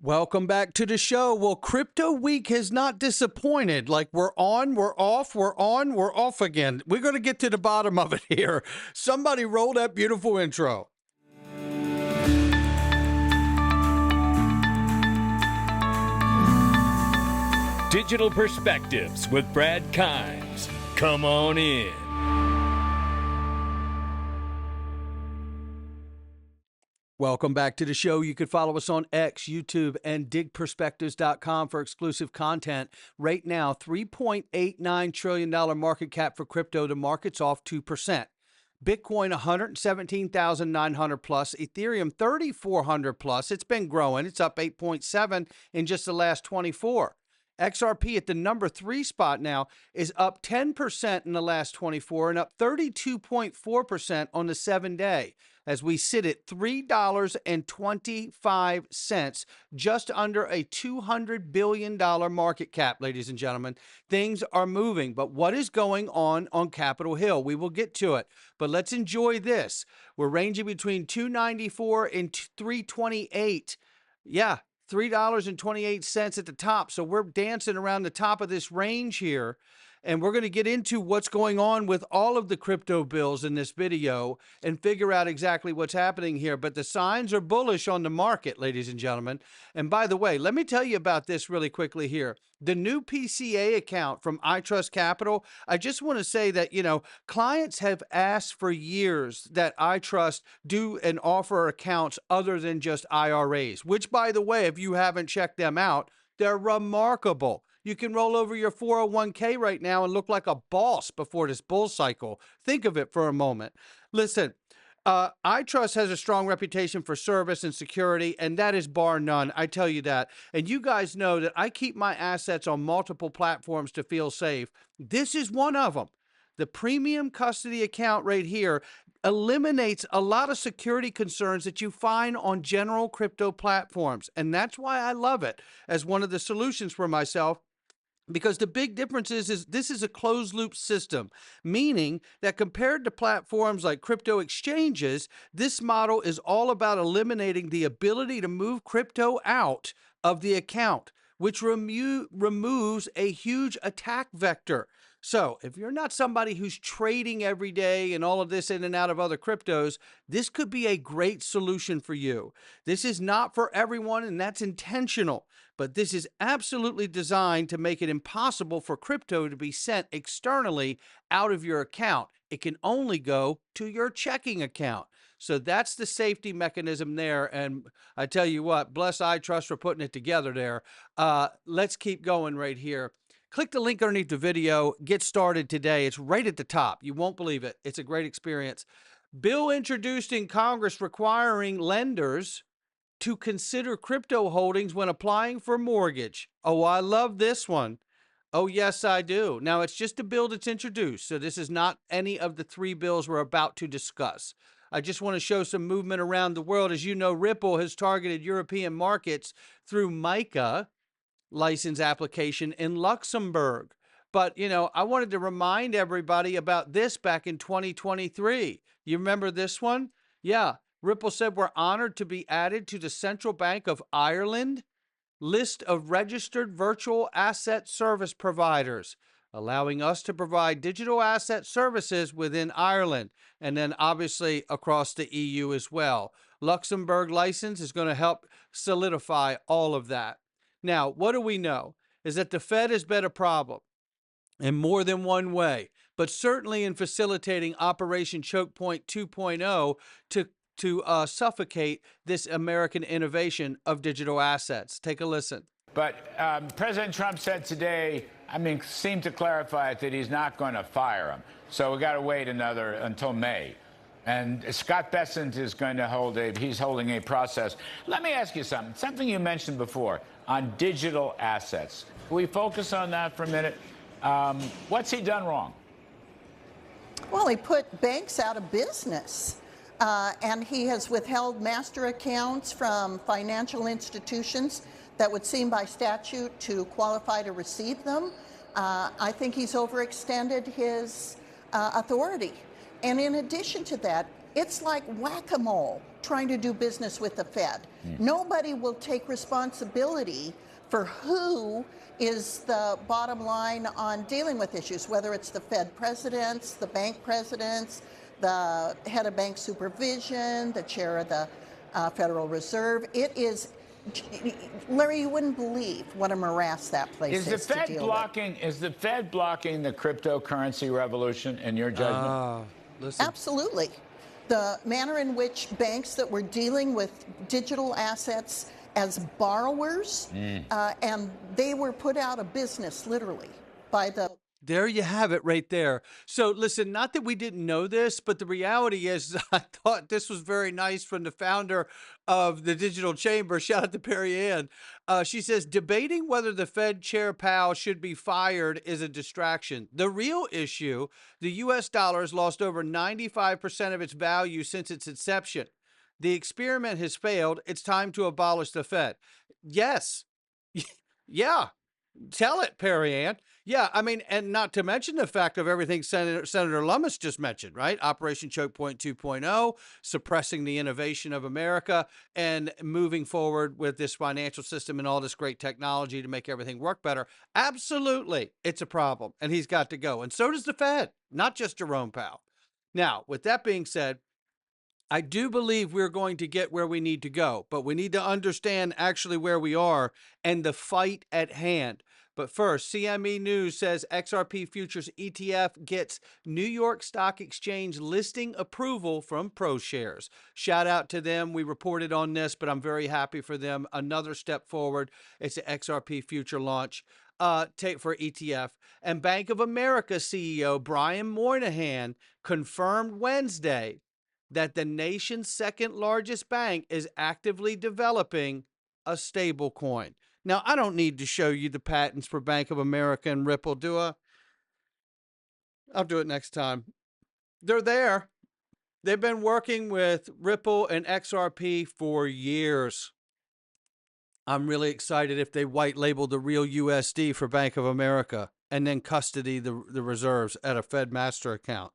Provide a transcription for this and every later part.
Welcome back to the show. Well, Crypto Week has not disappointed. Like, we're on, we're off, we're on, we're off again. We're going to get to the bottom of it here. Somebody roll that beautiful intro. Digital Perspectives with Brad Kimes. Come on in. Welcome back to the show. You can follow us on X, YouTube, and DigPerspectives.com for exclusive content. Right now, $3.89 trillion market cap for crypto. The market's off 2%. Bitcoin 117,900 plus, Ethereum 3,400 plus. It's been growing. It's up 8.7 in just the last 24. XRP at the number 3 spot now is up 10% in the last 24 and up 32.4% on the 7-day as we sit at $3.25, just under a $200 billion market cap, ladies and gentlemen. Things are moving, but what is going on Capitol Hill? We will get to it, but let's enjoy this. We're ranging between $294 and $328. Yeah. $3.28 at the top. So we're dancing around the top of this range here. And we're going to get into what's going on with all of the crypto bills in this video and figure out exactly what's happening here. But the signs are bullish on the market, ladies and gentlemen. And by the way, let me tell you about this really quickly here. The new PCA account from iTrustCapital, I just want to say that, clients have asked for years that iTrust do and offer accounts other than just IRAs, which, by the way, if you haven't checked them out, they're remarkable. You can roll over your 401k right now and look like a boss before this bull cycle. Think of it for a moment. Listen, iTrust has a strong reputation for service and security, and that is bar none. I tell you that. And you guys know that I keep my assets on multiple platforms to feel safe. This is one of them. The premium custody account right here eliminates a lot of security concerns that you find on general crypto platforms. And that's why I love it as one of the solutions for myself. Because the big difference is this is a closed loop system, meaning that compared to platforms like crypto exchanges, this model is all about eliminating the ability to move crypto out of the account, which removes a huge attack vector. So if you're not somebody who's trading every day and all of this in and out of other cryptos, this could be a great solution for you. This is not for everyone, and that's intentional. But this is absolutely designed to make it impossible for crypto to be sent externally out of your account. It can only go to your checking account. So that's the safety mechanism there. And I tell you what, bless iTrust for putting it together there. Let's keep going right here. Click the link underneath the video. Get started today. It's right at the top. You won't believe it. It's a great experience. Bill introduced in Congress requiring lenders to consider crypto holdings when applying for mortgage. Oh, I love this one. Oh, yes, I do. Now, it's just a bill that's introduced, so this is not any of the 3 bills we're about to discuss. I just want to show some movement around the world. As you know, Ripple has targeted European markets through MiCA license application in Luxembourg. But, I wanted to remind everybody about this back in 2023. You remember this one? Yeah. Ripple said we're honored to be added to the Central Bank of Ireland list of registered virtual asset service providers, allowing us to provide digital asset services within Ireland and then obviously across the EU as well. Luxembourg license is going to help solidify all of that. Now, what do we know? Is that the Fed has been a problem in more than one way, but certainly in facilitating Operation Choke Point 2.0 to suffocate this American innovation of digital assets. Take a listen. But President Trump said today, seemed to clarify that he's not going to fire him. So we got to wait until May. And Scott Bessent is going to he's holding a process. Let me ask you something you mentioned before on digital assets. Can we focus on that for a minute? What's he done wrong? Well, he put banks out of business. And he has withheld master accounts from financial institutions that would seem by statute to qualify to receive them. I think he's overextended his authority. And in addition to that, It's like whack-a-mole trying to do business with the Fed. Nobody will take responsibility for who is the bottom line on dealing with issues, whether it's the Fed presidents, the bank presidents, the head of bank supervision, the chair of the Federal Reserve. It is, Larry, you wouldn't believe what a morass that place is to deal with. Is the Fed blocking the cryptocurrency revolution in your judgment? Listen. Absolutely. The manner in which banks that were dealing with digital assets as borrowers, and they were put out of business, literally, by the... There you have it right there. So listen, not that we didn't know this, but the reality is I thought this was very nice from the founder of the Digital Chamber. Shout out to Perry Ann. She says, debating whether the Fed Chair Powell should be fired is a distraction. The real issue, the U.S. dollar has lost over 95% of its value since its inception. The experiment has failed. It's time to abolish the Fed. Yes. Yeah. Tell it, Perry Ann. Yeah, I mean, and not to mention the fact of everything Senator Lummis just mentioned, right? Operation Choke Point 2.0, suppressing the innovation of America, and moving forward with this financial system and all this great technology to make everything work better. Absolutely, it's a problem, and he's got to go. And so does the Fed, not just Jerome Powell. Now, with that being said, I do believe we're going to get where we need to go, but we need to understand actually where we are and the fight at hand. But first, CME News says XRP Futures ETF gets New York Stock Exchange listing approval from ProShares. Shout out to them. We reported on this, but I'm very happy for them. Another step forward. It's an XRP future launch for ETF. And Bank of America CEO Brian Moynihan confirmed Wednesday that the nation's second largest bank is actively developing a stable coin. Now, I don't need to show you the patents for Bank of America and Ripple, do I? I'll do it next time. They're there. They've been working with Ripple and XRP for years. I'm really excited if they white label the real USD for Bank of America and then custody the reserves at a Fed master account.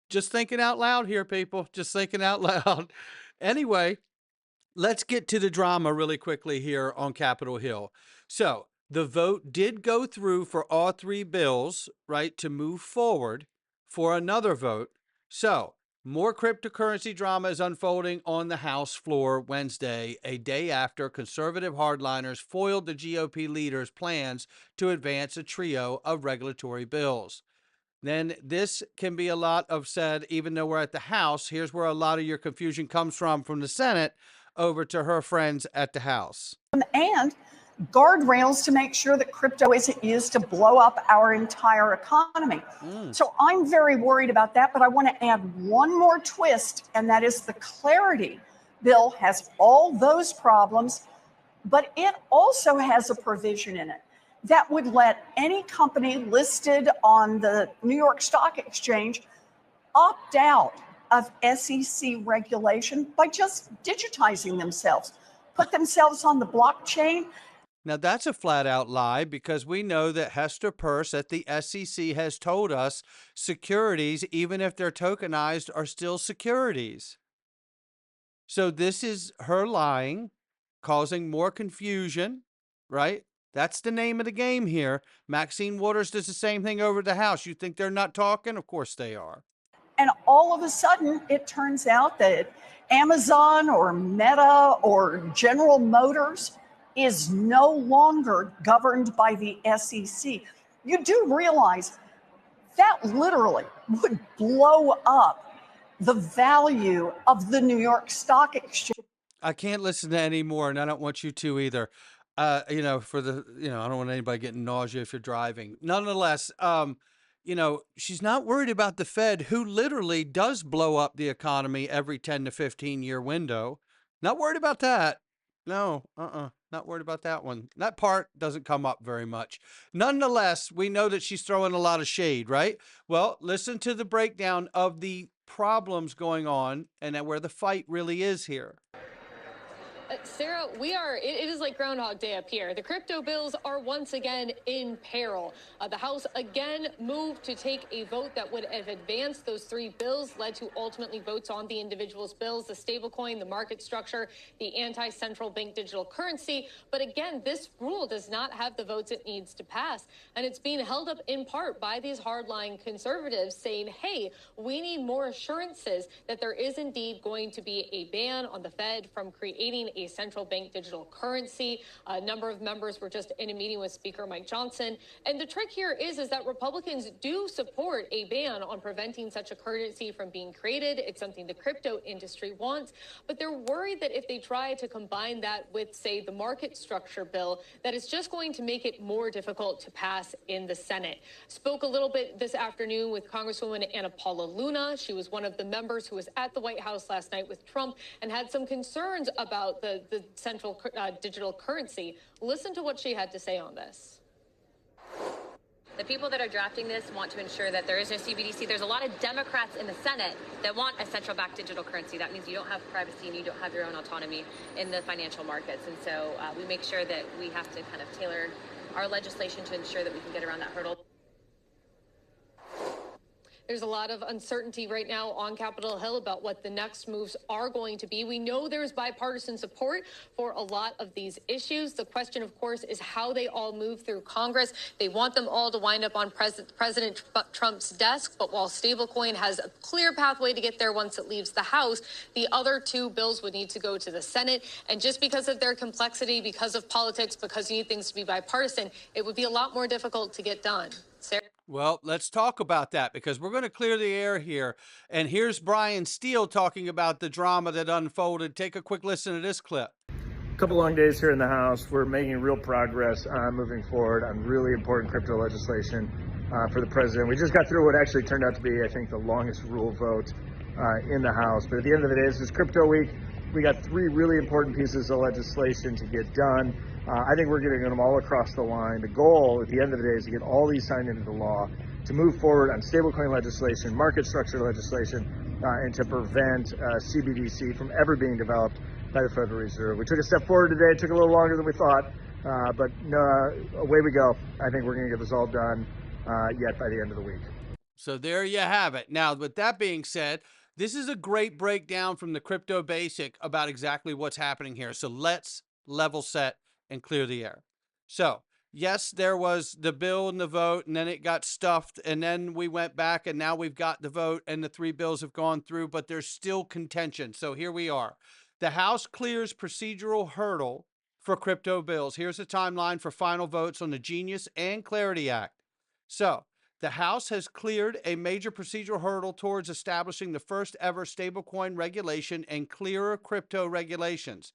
Just thinking out loud here, people. Just thinking out loud. Anyway, let's get to the drama really quickly here on Capitol Hill. So the vote did go through for all three bills, right, to move forward for another vote. So more cryptocurrency drama is unfolding on the House floor Wednesday, a day after conservative hardliners foiled the GOP leaders' plans to advance a trio of regulatory bills. Then this can be a lot of said, even though we're at the House. Here's where a lot of your confusion comes from the Senate over to her friends at the House. And guardrails to make sure that crypto isn't used to blow up our entire economy. So I'm very worried about that, but I want to add one more twist, and that is the Clarity bill has all those problems, but it also has a provision in it that would let any company listed on the New York Stock Exchange opt out of SEC regulation by just digitizing themselves, put themselves on the blockchain. Now, that's a flat out lie, because we know that Hester Peirce at the SEC has told us securities, even if they're tokenized, are still securities. So this is her lying, causing more confusion, right? That's the name of the game here. Maxine Waters does the same thing over at the House. You think they're not talking? Of course they are. And all of a sudden, it turns out that Amazon or Meta or General Motors is no longer governed by the SEC. You do realize that literally would blow up the value of the New York Stock Exchange. I can't listen to any more, and I don't want you to either. I don't want anybody getting nausea if you're driving. Nonetheless, she's not worried about the Fed, who literally does blow up the economy every 10 to 15 year window. Not worried about that. No, not worried about that one. That part doesn't come up very much. Nonetheless, we know that she's throwing a lot of shade, right? Well, listen to the breakdown of the problems going on and where the fight really is here. Sarah, it is like Groundhog Day up here. The crypto bills are once again in peril. The House again moved to take a vote that would have advanced those three bills, led to ultimately votes on the individual's bills, the stablecoin, the market structure, the anti-central bank digital currency. But again, this rule does not have the votes it needs to pass. And it's being held up in part by these hardline conservatives saying, hey, we need more assurances that there is indeed going to be a ban on the Fed from creating a central bank digital currency. A number of members were just in a meeting with Speaker Mike Johnson. And the trick here is that Republicans do support a ban on preventing such a currency from being created. It's something the crypto industry wants, but they're worried that if they try to combine that with, say, the market structure bill, that it's just going to make it more difficult to pass in the Senate. Spoke a little bit this afternoon with Congresswoman Anna Paula Luna. She was one of the members who was at the White House last night with Trump and had some concerns about the central digital currency. Listen to what she had to say on this. The people that are drafting this want to ensure that there is no CBDC. There's a lot of Democrats in the Senate that want a central bank digital currency. That means you don't have privacy and you don't have your own autonomy in the financial markets. And so we make sure that we have to kind of tailor our legislation to ensure that we can get around that hurdle. There's a lot of uncertainty right now on Capitol Hill about what the next moves are going to be. We know there's bipartisan support for a lot of these issues. The question, of course, is how they all move through Congress. They want them all to wind up on President Trump's desk, but while stablecoin has a clear pathway to get there once it leaves the House, the other two bills would need to go to the Senate. And just because of their complexity, because of politics, because you need things to be bipartisan, it would be a lot more difficult to get done. Sarah? Well, let's talk about that because we're going to clear the air here. And here's Brian Steele talking about the drama that unfolded. Take a quick listen to this clip. A couple long days here in the House. We're making real progress on moving forward on really important crypto legislation for the president. We just got through what actually turned out to be, I think, the longest rule vote in the House. But at the end of the day, this is Crypto Week. We got three really important pieces of legislation to get done. I think we're getting them all across the line. The goal at the end of the day is to get all these signed into the law, to move forward on stablecoin legislation, market structure legislation, and to prevent CBDC from ever being developed by the Federal Reserve. We took a step forward today. It took a little longer than we thought, but away we go. I think we're going to get this all done yet by the end of the week. So there you have it. Now, with that being said, this is a great breakdown from the Crypto Basic about exactly what's happening here. So let's level set and clear the air. So yes, there was the bill and the vote, and then it got stuffed, and then we went back, and now we've got the vote, and the three bills have gone through, but there's still contention. So here we are. The House clears procedural hurdle for crypto bills. Here's the timeline for final votes on the Genius and Clarity Act. So the House has cleared a major procedural hurdle towards establishing the first ever stablecoin regulation and clearer crypto regulations.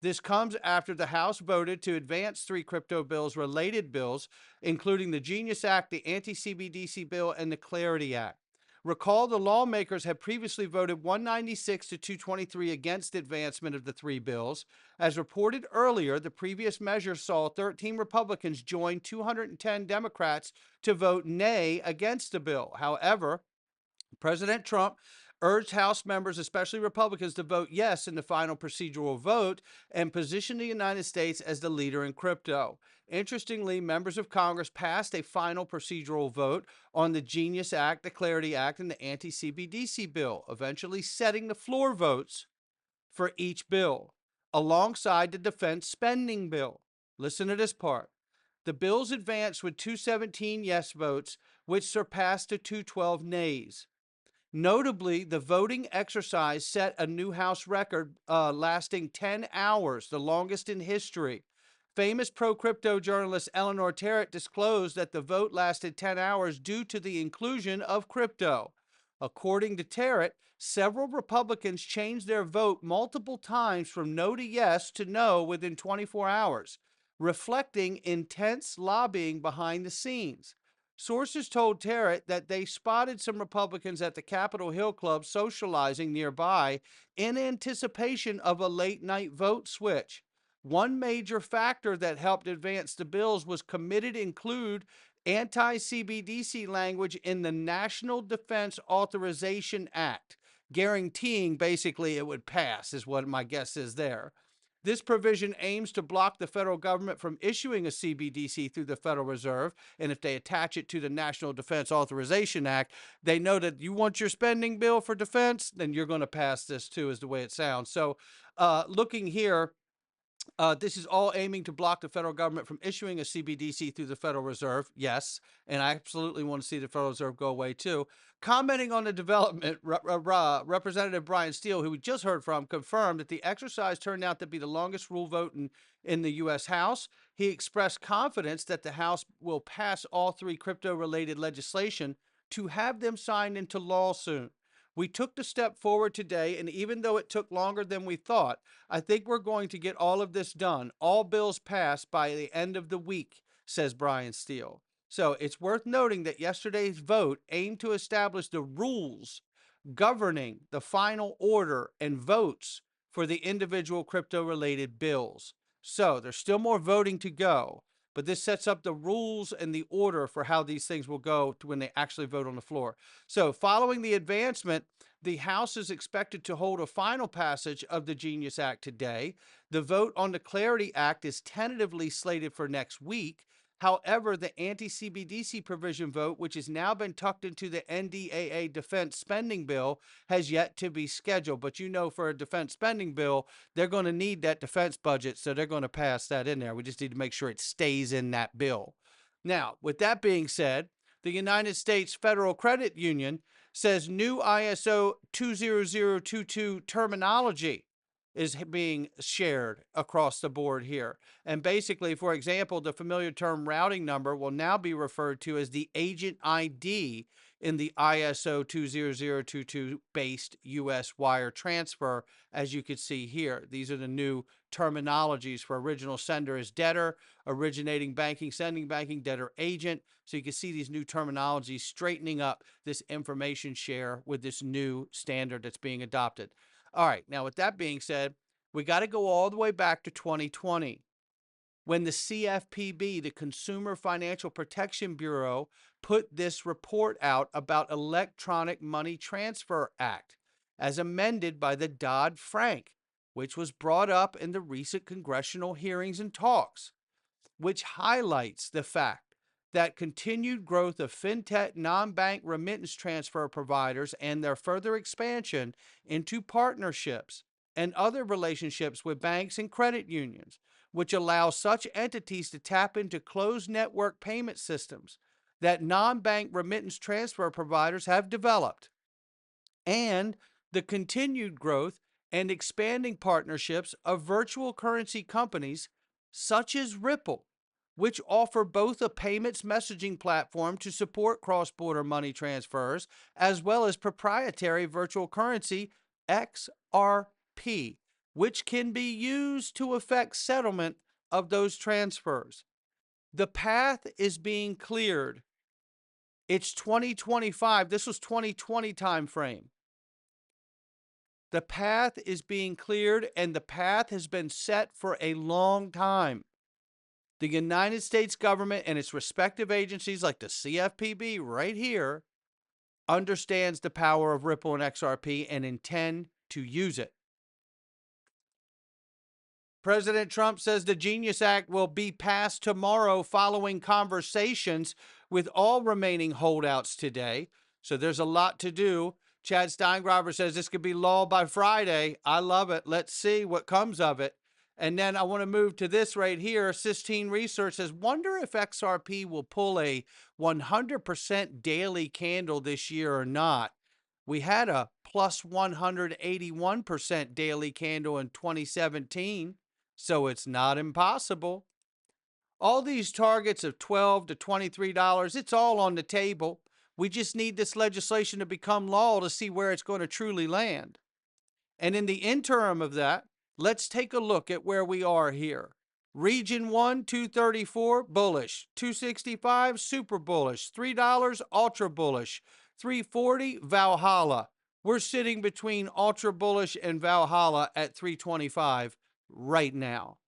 This comes after the House voted to advance three crypto bills, related bills, including the Genius Act, the Anti-CBDC bill, and the Clarity Act. Recall the lawmakers had previously voted 196 to 223 against advancement of the three bills. As reported earlier, the previous measure saw 13 Republicans join 210 Democrats to vote nay against the bill. However, President Trump urged House members, especially Republicans, to vote yes in the final procedural vote and position the United States as the leader in crypto. Interestingly, members of Congress passed a final procedural vote on the Genius Act, the Clarity Act, and the Anti-CBDC bill, eventually setting the floor votes for each bill, alongside the defense spending bill. Listen to this part. The bills advanced with 217 yes votes, which surpassed the 212 nays. Notably, the voting exercise set a new House record lasting 10 hours, the longest in history. Famous pro-crypto journalist Eleanor Terrett disclosed that the vote lasted 10 hours due to the inclusion of crypto. According to Terrett, several Republicans changed their vote multiple times from no to yes to no within 24 hours, reflecting intense lobbying behind the scenes. Sources told Terrett that they spotted some Republicans at the Capitol Hill Club socializing nearby in anticipation of a late-night vote switch. One major factor that helped advance the bills was committed include anti-CBDC language in the National Defense Authorization Act, guaranteeing basically it would pass, is what my guess is there. This provision aims to block the federal government from issuing a CBDC through the Federal Reserve. And if they attach it to the National Defense Authorization Act, they know that you want your spending bill for defense, then you're going to pass this too, is the way it sounds. So looking here, this is all aiming to block the federal government from issuing a CBDC through the Federal Reserve. Yes, and I absolutely want to see the Federal Reserve go away too. Commenting on the development, Representative Brian Steele, who we just heard from, confirmed that the exercise turned out to be the longest rule vote in the U.S. House. He expressed confidence that the House will pass all three crypto-related legislation to have them signed into law soon. We took the step forward today, and even though it took longer than we thought, I think we're going to get all of this done, all bills passed by the end of the week, says Brian Steele. So it's worth noting that yesterday's vote aimed to establish the rules governing the final order and votes for the individual crypto-related bills. So there's still more voting to go, but this sets up the rules and the order for how these things will go to when they actually vote on the floor. So following the advancement, the House is expected to hold a final passage of the Genius Act today. The vote on the Clarity Act is tentatively slated for next week. However, the anti-CBDC provision vote, which has now been tucked into the NDAA defense spending bill, has yet to be scheduled. But you know, for a defense spending bill, they're going to need that defense budget, so they're going to pass that in there. We just need to make sure it stays in that bill. Now, with that being said, the United States Federal Credit Union says new ISO 20022 terminology is being shared across the board here. And basically, for example, the familiar term routing number will now be referred to as the agent ID in the ISO 20022 based U.S. wire transfer, as you can see here. These are the new terminologies for original sender as debtor, originating banking, sending banking, debtor agent. So you can see these new terminologies straightening up this information share with this new standard that's being adopted. All right, now with that being said, we got to go all the way back to 2020 when the CFPB, the Consumer Financial Protection Bureau, put this report out about Electronic Money Transfer Act as amended by the Dodd-Frank, which was brought up in the recent congressional hearings and talks, which highlights the fact that continued growth of fintech non-bank remittance transfer providers and their further expansion into partnerships and other relationships with banks and credit unions, which allow such entities to tap into closed network payment systems that non-bank remittance transfer providers have developed, and the continued growth and expanding partnerships of virtual currency companies such as Ripple, which offer both a payments messaging platform to support cross-border money transfers, as well as proprietary virtual currency, XRP, which can be used to effect settlement of those transfers. The path is being cleared. It's 2025. This was 2020 timeframe. The path is being cleared, and the path has been set for a long time. The United States government and its respective agencies like the CFPB right here understands the power of Ripple and XRP and intend to use it. President Trump says the Genius Act will be passed tomorrow following conversations with all remaining holdouts today. So there's a lot to do. Chad Steingraber says this could be law by Friday. I love it. Let's see what comes of it. And then I want to move to this right here. Sistine Research says, wonder if XRP will pull a 100% daily candle this year or not. We had a plus 181% daily candle in 2017, so it's not impossible. All these targets of $12 to $23, it's all on the table. We just need this legislation to become law to see where it's going to truly land. And in the interim of that, let's take a look at where we are here. Region 1, 234, bullish. 265, super bullish. $3, ultra bullish. 340, Valhalla. We're sitting between ultra bullish and Valhalla at 325 right now.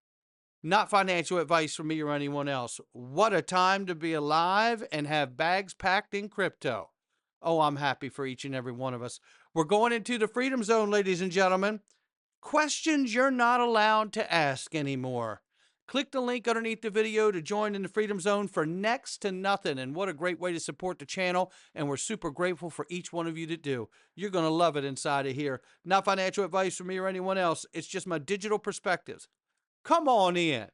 Not financial advice from me or anyone else. What a time to be alive and have bags packed in crypto. Oh, I'm happy for each and every one of us. We're going into the freedom zone, ladies and gentlemen. questions you're not allowed to ask anymore. Click the link underneath the video to join in the Freedom Zone for next to nothing. And what a great way to support the channel. And we're super grateful for each one of you that do. You're going to love it inside of here. Not financial advice from me or anyone else. It's just my digital perspectives. Come on in.